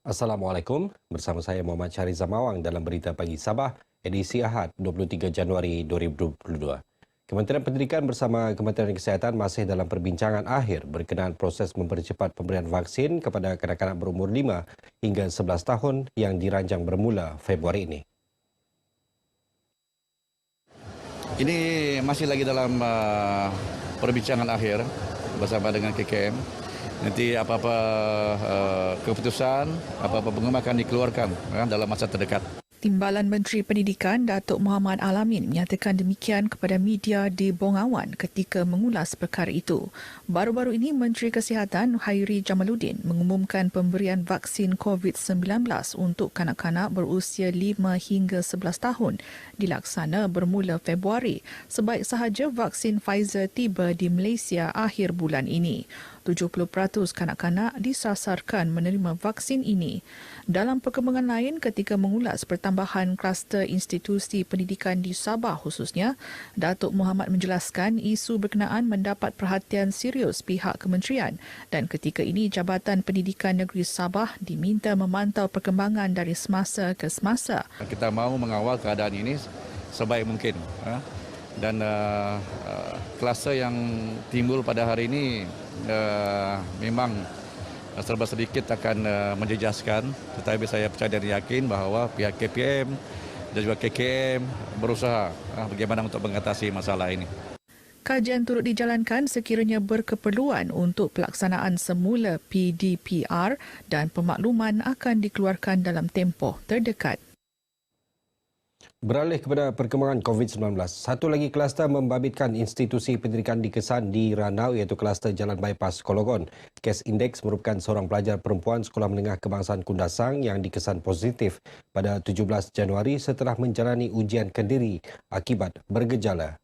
Assalamualaikum, bersama saya Muhammad Syahriza Mawang dalam Berita Pagi Sabah, edisi Ahad 23 Januari 2022. Kementerian Pendidikan bersama Kementerian Kesihatan masih dalam perbincangan akhir berkenaan proses mempercepat pemberian vaksin kepada kanak-kanak berumur 5 hingga 11 tahun yang dirancang bermula Februari ini. Ini masih lagi dalam perbincangan akhir bersama dengan KKM. Nanti apa-apa keputusan, apa-apa pengumuman akan dikeluarkan dalam masa terdekat. Timbalan Menteri Pendidikan Datuk Muhammad Alamin menyatakan demikian kepada media di Bongawan ketika mengulas perkara itu. Baru-baru ini Menteri Kesihatan Hairi Jamaluddin mengumumkan pemberian vaksin COVID-19 untuk kanak-kanak berusia 5 hingga 11 tahun dilaksana bermula Februari. Sebaik sahaja vaksin Pfizer tiba di Malaysia akhir bulan ini. 70% kanak-kanak disasarkan menerima vaksin ini. Dalam perkembangan lain, ketika mengulas pertambahan kluster institusi pendidikan di Sabah khususnya, Datuk Muhammad menjelaskan isu berkenaan mendapat perhatian serius pihak kementerian dan ketika ini Jabatan Pendidikan Negeri Sabah diminta memantau perkembangan dari semasa ke semasa. Kita mahu mengawal keadaan ini sebaik mungkin. Dan kluster yang timbul pada hari ini memang serba sedikit akan menjejaskan, tetapi saya percaya dan yakin bahawa pihak KPM dan juga KKM berusaha bagaimana untuk mengatasi masalah ini. Kajian turut dijalankan sekiranya berkeperluan untuk pelaksanaan semula PDPR dan pemakluman akan dikeluarkan dalam tempoh terdekat. Beralih kepada perkembangan COVID-19, satu lagi kluster membabitkan institusi pendidikan di Kesan di Ranau iaitu kluster Jalan Bypass Kologon. Kes indeks merupakan seorang pelajar perempuan Sekolah Menengah Kebangsaan Kundasang yang dikesan positif pada 17 Januari setelah menjalani ujian kendiri akibat bergejala.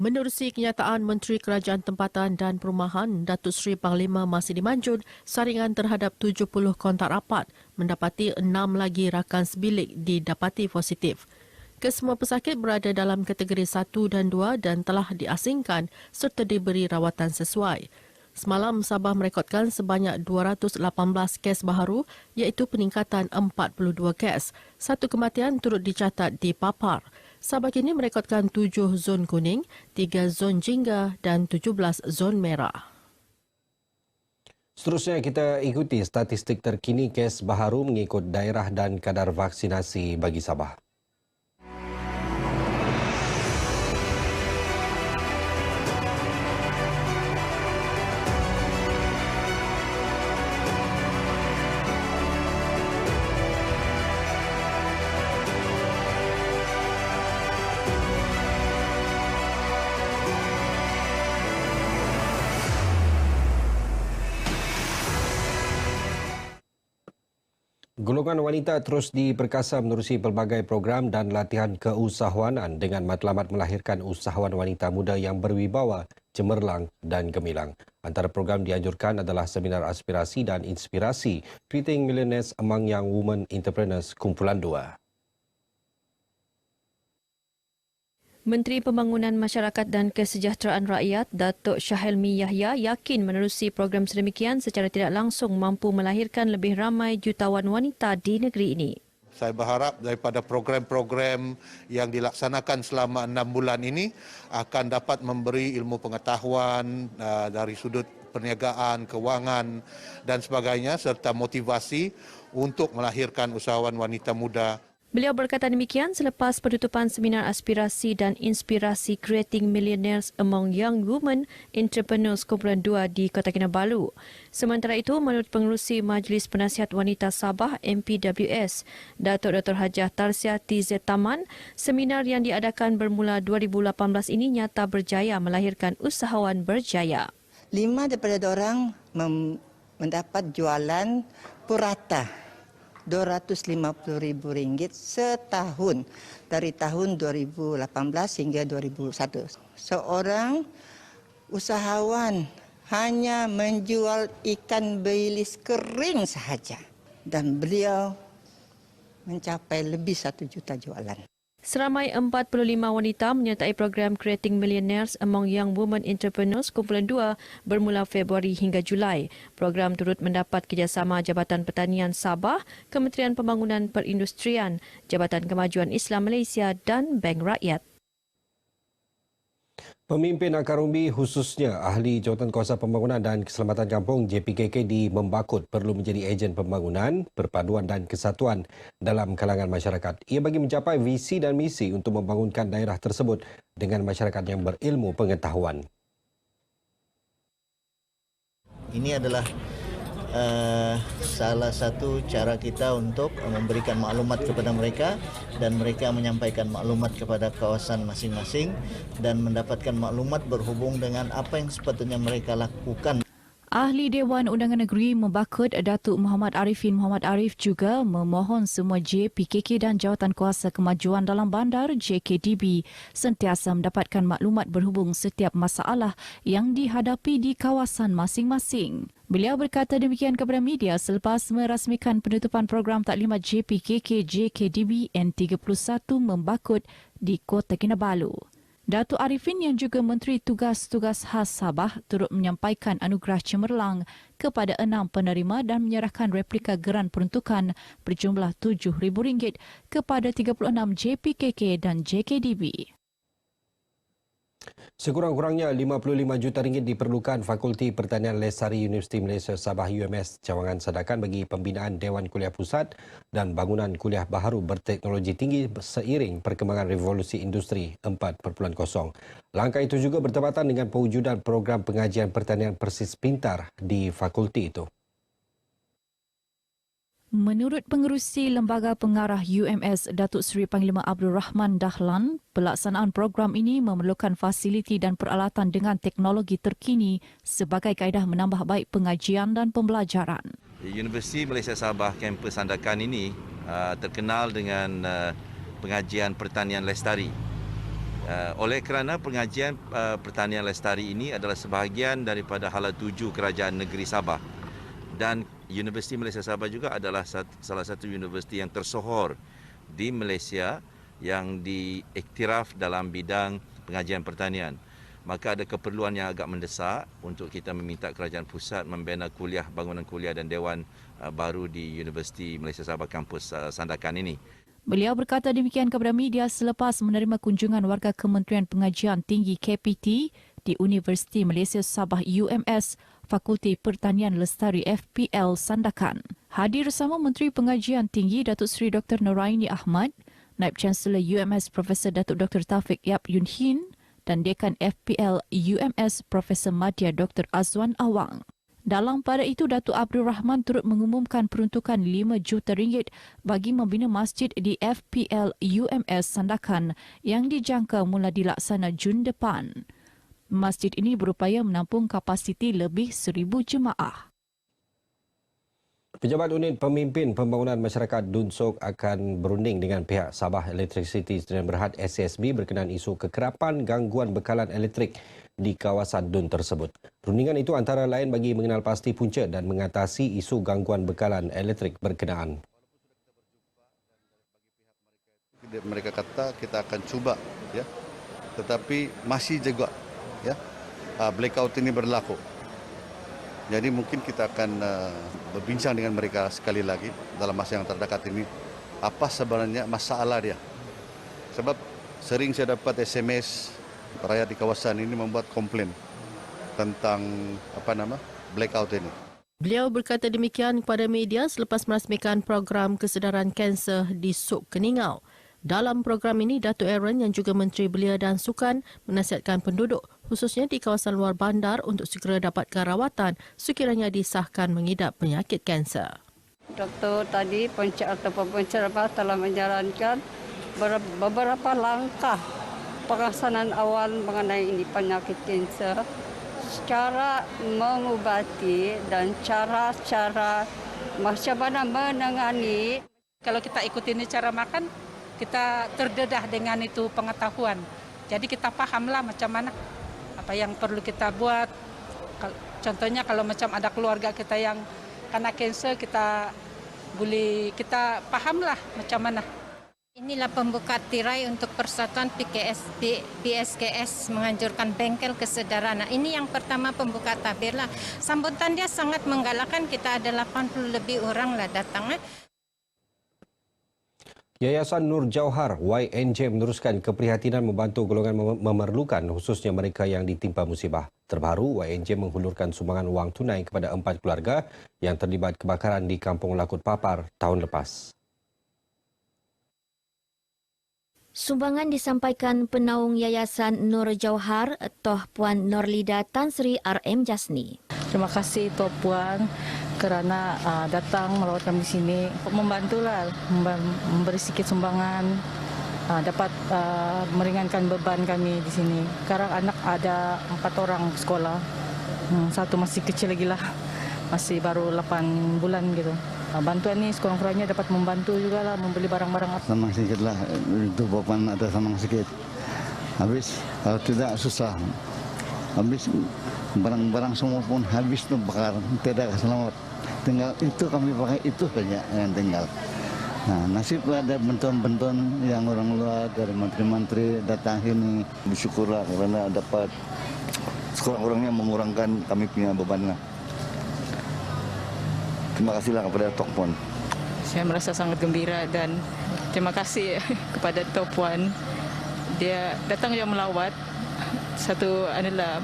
Menerusi kenyataan Menteri Kerajaan Tempatan dan Perumahan Datuk Seri Panglima Masih Manjud, saringan terhadap 70 kontak rapat mendapati 6 lagi rakan sebilik didapati positif. Kesemua pesakit berada dalam kategori 1 dan 2 dan telah diasingkan serta diberi rawatan sesuai. Semalam Sabah merekodkan sebanyak 218 kes baharu iaitu peningkatan 42 kes. Satu kematian turut dicatat di Papar. Sabah kini merekodkan 7 zon kuning, 3 zon jingga dan 17 zon merah. Seterusnya kita ikuti statistik terkini kes baharu mengikut daerah dan kadar vaksinasi bagi Sabah. Golongan wanita terus diperkasa menerusi pelbagai program dan latihan keusahawanan dengan matlamat melahirkan usahawan wanita muda yang berwibawa, cemerlang dan gemilang. Antara program dianjurkan adalah Seminar Aspirasi dan Inspirasi Creating Millionaires Among Young Women Entrepreneurs Kumpulan 2. Menteri Pembangunan Masyarakat dan Kesejahteraan Rakyat Datuk Syahelmi Yahya yakin menerusi program sedemikian secara tidak langsung mampu melahirkan lebih ramai jutawan wanita di negeri ini. Saya berharap daripada program-program yang dilaksanakan selama 6 bulan ini akan dapat memberi ilmu pengetahuan dari sudut perniagaan, kewangan dan sebagainya serta motivasi untuk melahirkan usahawan wanita muda. Beliau berkata demikian selepas penutupan Seminar Aspirasi dan Inspirasi Creating Millionaires Among Young Women Entrepreneurs Kumpulan 2 di Kota Kinabalu. Sementara itu, menurut Pengerusi Majlis Penasihat Wanita Sabah MPWS, Datuk Dr. Hajah Tarsiah TZ Taman, seminar yang diadakan bermula 2018 ini nyata berjaya melahirkan usahawan berjaya. 5 daripada orang mendapat jualan purata RM250,000 setahun dari tahun 2018 hingga 2001. Seorang usahawan hanya menjual ikan bilis kering sahaja dan beliau mencapai lebih 1 juta jualan. Seramai 45 wanita menyertai program Creating Millionaires Among Young Women Entrepreneurs Kumpulan 2 bermula Februari hingga Julai. Program turut mendapat kerjasama Jabatan Pertanian Sabah, Kementerian Pembangunan Perindustrian, Jabatan Kemajuan Islam Malaysia dan Bank Rakyat. Pemimpin akar umbi khususnya ahli Jawatankuasa Pembangunan dan Keselamatan Kampung JPKK di Membakut perlu menjadi ejen pembangunan, perpaduan dan kesatuan dalam kalangan masyarakat. Ia bagi mencapai visi dan misi untuk membangunkan daerah tersebut dengan masyarakat yang berilmu pengetahuan. Ini adalah salah satu cara kita untuk memberikan maklumat kepada mereka dan mereka menyampaikan maklumat kepada kawasan masing-masing dan mendapatkan maklumat berhubung dengan apa yang sepatutnya mereka lakukan. Ahli Dewan Undangan Negeri Membakut Datuk Muhammad Arifin Muhammad Arif juga memohon semua JPKK dan Jawatankuasa Kemajuan Dalam Bandar JKDB sentiasa mendapatkan maklumat berhubung setiap masalah yang dihadapi di kawasan masing-masing. Beliau berkata demikian kepada media selepas merasmikan penutupan program taklimat JPKK JKDB N31 Membakut di Kota Kinabalu. Datuk Arifin yang juga Menteri Tugas-Tugas Khas Sabah turut menyampaikan anugerah cemerlang kepada 6 penerima dan menyerahkan replika geran peruntukan berjumlah RM7,000 kepada 36 JPKK dan JKDB. Sekurang-kurangnya RM55 juta diperlukan Fakulti Pertanian Lestari Universiti Malaysia Sabah UMS cawangan Sandakan bagi pembinaan Dewan Kuliah Pusat dan bangunan kuliah baharu berteknologi tinggi seiring perkembangan revolusi industri 4.0. Langkah itu juga bertepatan dengan pewujudan program pengajian pertanian Persis Pintar di fakulti itu. Menurut Pengerusi Lembaga Pengarah UMS Datuk Seri Panglima Abdul Rahman Dahlan, pelaksanaan program ini memerlukan fasiliti dan peralatan dengan teknologi terkini sebagai kaedah menambah baik pengajian dan pembelajaran. Universiti Malaysia Sabah kampus Sandakan ini terkenal dengan pengajian pertanian lestari. Oleh kerana pengajian pertanian lestari ini adalah sebahagian daripada hala tuju Kerajaan Negeri Sabah dan Universiti Malaysia Sabah juga adalah salah satu universiti yang tersohor di Malaysia yang diiktiraf dalam bidang pengajian pertanian. Maka ada keperluan yang agak mendesak untuk kita meminta kerajaan pusat membina kuliah, bangunan kuliah dan dewan baru di Universiti Malaysia Sabah kampus Sandakan ini. Beliau berkata demikian kepada media selepas menerima kunjungan warga Kementerian Pengajian Tinggi KPT di Universiti Malaysia Sabah UMS, Fakulti Pertanian Lestari FPL Sandakan. Hadir bersama Menteri Pengajian Tinggi Datuk Seri Dr. Noraini Ahmad, Naib Chancellor UMS Profesor Datuk Dr. Taufik Yap Yun Hin dan Dekan FPL UMS Profesor Madya Dr. Azwan Awang. Dalam pada itu, Datuk Abdul Rahman turut mengumumkan peruntukan RM5 juta bagi membina masjid di FPL UMS Sandakan yang dijangka mula dilaksana Jun depan. Masjid ini berupaya menampung kapasiti lebih 1,000 jemaah. Pejabat Unit Pemimpin Pembangunan Masyarakat Dunsuk akan berunding dengan pihak Sabah Electricity Sdn Berhad SSB berkenaan isu kekerapan gangguan bekalan elektrik di kawasan Dun tersebut. Rundingan itu antara lain bagi mengenal pasti punca dan mengatasi isu gangguan bekalan elektrik berkenaan. Mereka kata kita akan cuba, ya, tetapi masih juga, ya, blackout ini berlaku. Jadi mungkin kita akan berbincang dengan mereka sekali lagi dalam masa yang terdekat ini apa sebenarnya masalah dia. Sebab sering saya dapat SMS rakyat di kawasan ini membuat komplain tentang blackout ini. Beliau berkata demikian kepada media selepas merasmikan program kesedaran kanser di Suk Keningau. Dalam program ini, Datuk Aaron yang juga Menteri Belia dan Sukan menasihatkan penduduk khususnya di kawasan luar bandar untuk segera dapatkan rawatan sekiranya disahkan mengidap penyakit kanser. Doktor tadi pencerama telah menjalankan beberapa langkah pelaksanaan awal mengenai ini penyakit kanser, cara mengubati dan cara-cara macam mana menangani. Kalau kita ikuti ini cara makan, kita terdedah dengan itu pengetahuan. Jadi kita pahamlah macam mana apa yang perlu kita buat. Contohnya kalau macam ada keluarga kita yang kena kanser, kita pahamlah macam mana. Inilah pembuka tirai untuk Persatuan PSKS menganjurkan bengkel kesedaran. Nah, ini yang pertama pembuka tabir lah. Sambutan dia sangat menggalakkan, kita ada 80 lebih orang lah datang. Yayasan Nur Jauhar YNJ meneruskan keprihatinan membantu golongan memerlukan khususnya mereka yang ditimpa musibah. Terbaru, YNJ menghulurkan sumbangan wang tunai kepada 4 keluarga yang terlibat kebakaran di Kampung Lakut Papar tahun lepas. Sumbangan disampaikan penaung Yayasan Nur Jauhar, Toh Puan Norlida Tan Sri RM Jasni. Terima kasih Toh Puan kerana datang merawat kami di sini, membantulah, memberi sedikit sumbangan, dapat meringankan beban kami di sini. Sekarang anak ada 4 orang sekolah, satu masih kecil lagi lah, masih baru 8 bulan gitu. Bantuan ini sekurang-kurangnya dapat membantu juga lah membeli barang-barang. Samang sedikit lah, itu beban ada samang sedikit. Habis, kalau tidak susah. Habis barang-barang semua pun habis tu bakar, tidak selamat. Tinggal itu kami pakai itu saja yang tinggal. Nah, nasib ada bantuan-bantuan yang orang luar dari menteri-menteri datang sini. Bersyukurlah kerana dapat sekurang-kurangnya mengurangkan kami punya beban lah. Terima kasihlah kepada Tok Puan. Saya merasa sangat gembira dan terima kasih kepada Toh Puan. Dia datang juga melawat. Satu adalah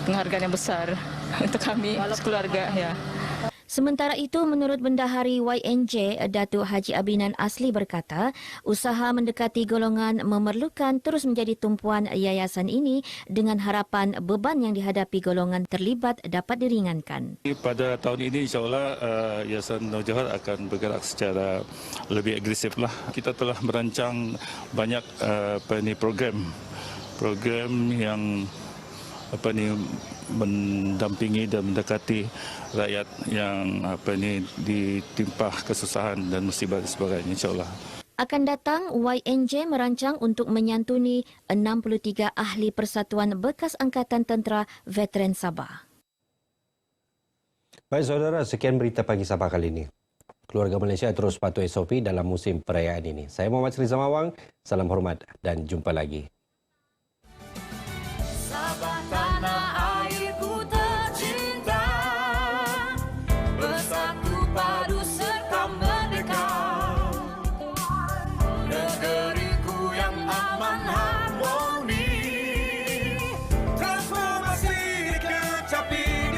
penghargaan yang besar untuk kami sekeluarga. Ya. Sementara itu, menurut Bendahari YNJ, Datuk Haji Abinan Asli berkata, usaha mendekati golongan memerlukan terus menjadi tumpuan yayasan ini dengan harapan beban yang dihadapi golongan terlibat dapat diringankan. Pada tahun ini insyaAllah Yayasan Nur Jauhar akan bergerak secara lebih agresif lah. Kita telah merancang banyak program yang mendampingi dan mendekati rakyat yang ditimpa kesusahan dan musibah dan sebagainya, insyaAllah. Akan datang, YNJ merancang untuk menyantuni 63 ahli Persatuan Bekas Angkatan Tentera Veteran Sabah. Baik saudara, sekian berita pagi Sabah kali ini. Keluarga Malaysia terus patuh SOP dalam musim perayaan ini. Saya Muhammad Sri Zamawang, salam hormat dan jumpa lagi.